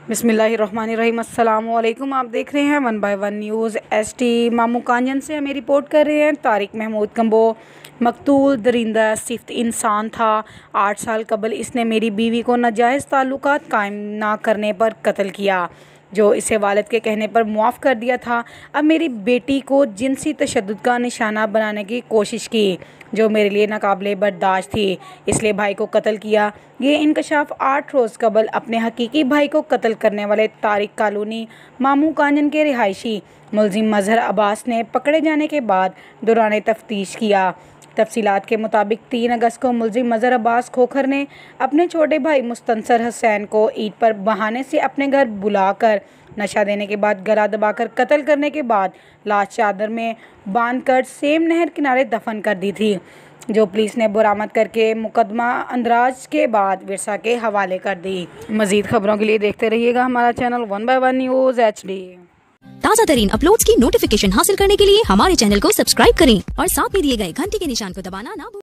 बिस्मिल्लाहिर्रहमानिर्रहीम। अस्सलामु अलैकुम। आप देख रहे हैं 1 बाय 1 न्यूज़ ST। मामू कांजन से हमें रिपोर्ट कर रहे हैं तारिक महमूद कंबो। मकतूल दरिंदा सिफ्त इंसान था। 8 साल कबल इसने मेरी बीवी को नाजायज़ ताल्लुकात कायम ना करने पर कत्ल किया, जो इसे वालिद के कहने पर मुआफ़ कर दिया था। अब मेरी बेटी को जिनसी तशद्दुद का निशाना बनाने की कोशिश की, जो मेरे लिए नाकाबिले बर्दाश्त थी, इसलिए भाई को कत्ल किया। ये इंकशाफ 8 रोज़ कबल अपने हकीकी भाई को कत्ल करने वाले तारिक कॉलोनी मामू कांजन के रिहायशी मुलजिम मजहर अब्बास ने पकड़े जाने के बाद दौरान तफ्तीश किया। तफसीलात के मुताबिक 3 अगस्त को मुलजिम मजहर अब्बास खोखर ने अपने छोटे भाई मुस्तनसर हुसैन को ईद पर बहाने से अपने घर बुलाकर नशा देने के बाद गला दबाकर कत्ल करने के बाद लाश चादर में बांधकर सेम नहर किनारे दफन कर दी थी, जो पुलिस ने बरामद करके मुकदमा अंदराज के बाद विरसा के हवाले कर दी। मज़ीद खबरों के लिए देखते रहिएगा हमारा चैनल 1 बाय 1 न्यूज़ HD। ताज़ा तरीन अपलोड्स की नोटिफिकेशन हासिल करने के लिए हमारे चैनल को सब्सक्राइब करें और साथ में दिए गए घंटी के निशान को दबाना ना भूलें।